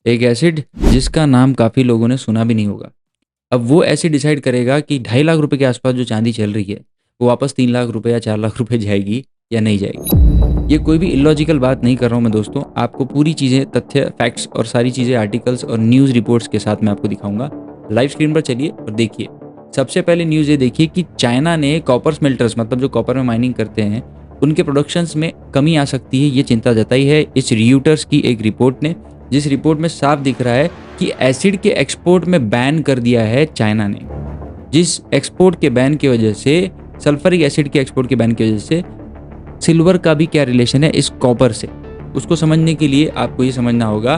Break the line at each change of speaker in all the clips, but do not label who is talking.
एक एसिड जिसका नाम काफ़ी लोगों ने सुना भी नहीं होगा। अब वो एसिड डिसाइड करेगा कि 2.5 लाख रुपए के आसपास जो चांदी चल रही है वो वापस 3 लाख रुपए या 4 लाख रुपए जाएगी या नहीं जाएगी। ये कोई भी इलॉजिकल बात नहीं कर रहा हूँ मैं दोस्तों, आपको पूरी चीज़ें, तथ्य, फैक्ट्स और सारी चीज़ें आर्टिकल्स और न्यूज़ रिपोर्ट्स के साथ मैं आपको दिखाऊंगा। लाइव स्क्रीन पर चलिए और देखिए। सबसे पहले न्यूज़ ये देखिए कि चाइना ने कॉपर स्मेल्टर्स, मतलब जो कॉपर में माइनिंग करते हैं, उनके प्रोडक्शंस में कमी आ सकती है, ये चिंता जताई है इस रियूटर्स की एक रिपोर्ट ने, जिस रिपोर्ट में साफ दिख रहा है कि एसिड के एक्सपोर्ट में बैन कर दिया है चाइना ने। जिस एक्सपोर्ट के बैन की वजह से, सल्फरिक एसिड के एक्सपोर्ट के बैन की वजह से, सिल्वर का भी क्या रिलेशन है इस कॉपर से, उसको समझने के लिए आपको ये समझना होगा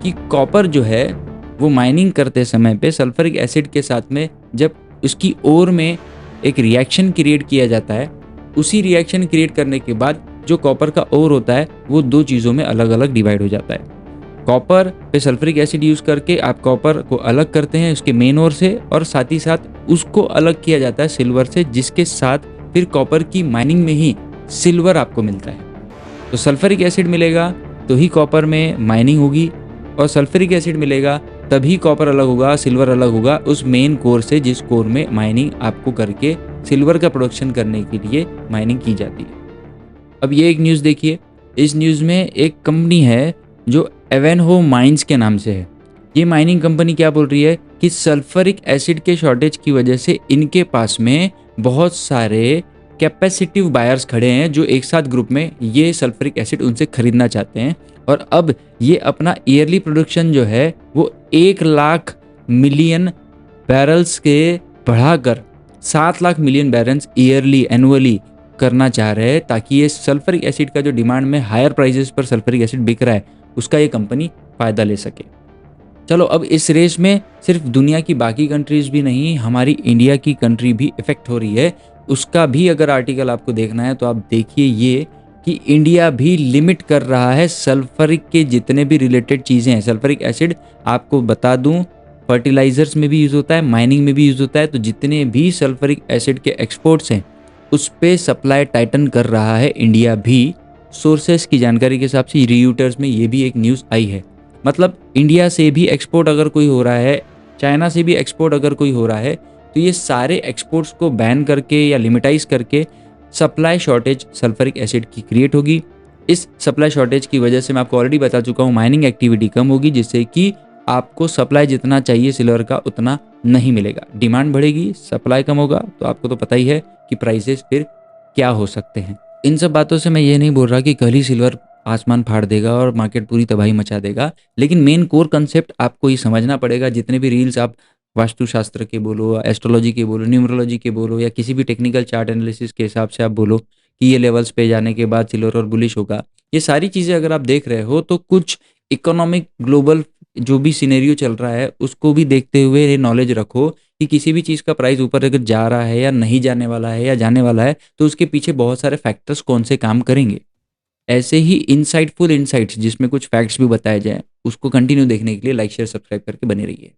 कि कॉपर जो है वो माइनिंग करते समय पे सल्फरिक एसिड के साथ में जब उसकी ओर में एक रिएक्शन क्रिएट किया जाता है, उसी रिएक्शन क्रिएट करने के बाद जो कॉपर का ओर होता है वो दो चीज़ों में अलग अलग डिवाइड हो जाता है। कॉपर पे सल्फ्यूरिक एसिड यूज़ करके आप कॉपर को अलग करते हैं उसके मेन ओर से, और साथ ही साथ उसको अलग किया जाता है सिल्वर से, जिसके साथ फिर कॉपर की माइनिंग में ही सिल्वर आपको मिलता है। तो सल्फ्यूरिक एसिड मिलेगा तो ही कॉपर में माइनिंग होगी, और सल्फ्यूरिक एसिड मिलेगा तभी कॉपर अलग होगा, सिल्वर अलग होगा उस मेन कोर से, जिस कोर में माइनिंग आपको करके सिल्वर का प्रोडक्शन करने के लिए माइनिंग की जाती है। अब ये एक न्यूज़ देखिए। इस न्यूज़ में एक कंपनी है जो एवेनहो माइंस के नाम से है। ये माइनिंग कंपनी क्या बोल रही है कि सल्फ्यूरिक एसिड के शॉर्टेज की वजह से इनके पास में बहुत सारे कैपेसिटिव बायर्स खड़े हैं जो एक साथ ग्रुप में ये सल्फ्यूरिक एसिड उनसे खरीदना चाहते हैं, और अब ये अपना ईयरली प्रोडक्शन जो है वो 1 लाख मिलियन बैरल्स के बढ़ाकर 7 lakh million barrels yearly, annually करना चाह रहे हैं, ताकि ये सल्फ्यूरिक एसिड का जो डिमांड में हायर प्राइसेस पर सल्फ्यूरिक एसिड बिक रहा है उसका ये कंपनी फ़ायदा ले सके। चलो, अब इस रेस में सिर्फ दुनिया की बाकी कंट्रीज़ भी नहीं, हमारी इंडिया की कंट्री भी इफ़ेक्ट हो रही है। उसका भी अगर आर्टिकल आपको देखना है तो आप देखिए ये कि इंडिया भी लिमिट कर रहा है सल्फ्यूरिक के जितने भी रिलेटेड चीज़ें हैं। सल्फ्यूरिक एसिड आपको बता दूं फर्टिलाइजर्स में भी यूज़ होता है, माइनिंग में भी यूज़ होता है, तो जितने भी सल्फ्यूरिक एसिड के एक्सपोर्ट्स हैं उस पे सप्लाई टाइटन कर रहा है इंडिया भी। सोर्सेस की जानकारी के हिसाब से रियूटर्स में ये भी एक न्यूज़ आई है। मतलब इंडिया से भी एक्सपोर्ट अगर कोई हो रहा है, चाइना से भी एक्सपोर्ट अगर कोई हो रहा है, तो ये सारे एक्सपोर्ट्स को बैन करके या लिमिटाइज करके सप्लाई शॉर्टेज सल्फ्यूरिक एसिड की क्रिएट होगी। इस सप्लाई शॉर्टेज की वजह से मैं आपको ऑलरेडी बता चुका हूँ माइनिंग एक्टिविटी कम होगी, जिससे कि आपको सप्लाई जितना चाहिए सिल्वर का उतना नहीं मिलेगा। डिमांड बढ़ेगी, सप्लाई कम होगा, तो आपको तो पता ही है कि प्राइसेस फिर क्या हो सकते हैं। इन सब बातों से मैं ये नहीं बोल रहा कि कल ही सिल्वर आसमान फाड़ देगा और मार्केट पूरी तबाही मचा देगा, लेकिन मेन कोर कंसेप्ट आपको ये समझना पड़ेगा। जितने भी रील्स आप वास्तुशास्त्र के बोलो, एस्ट्रोलॉजी के बोलो, न्यूमरोलॉजी के बोलो, या किसी भी टेक्निकल चार्ट एनालिसिस के हिसाब से आप बोलो कि ये लेवल्स पे जाने के बाद सिल्वर और बुलिश होगा, ये सारी चीज़ें अगर आप देख रहे हो तो कुछ इकोनॉमिक ग्लोबल जो भी सिनेरियो चल रहा है उसको भी देखते हुए ये नॉलेज रखो कि किसी भी चीज़ का प्राइस ऊपर अगर जा रहा है या नहीं जाने वाला है या जाने वाला है तो उसके पीछे बहुत सारे फैक्टर्स कौन से काम करेंगे। ऐसे ही इनसाइटफुल इनसाइट्स जिसमें कुछ फैक्ट्स भी बताए जाएं, उसको कंटिन्यू देखने के लिए लाइक शेयर सब्सक्राइब करके बने रहिए।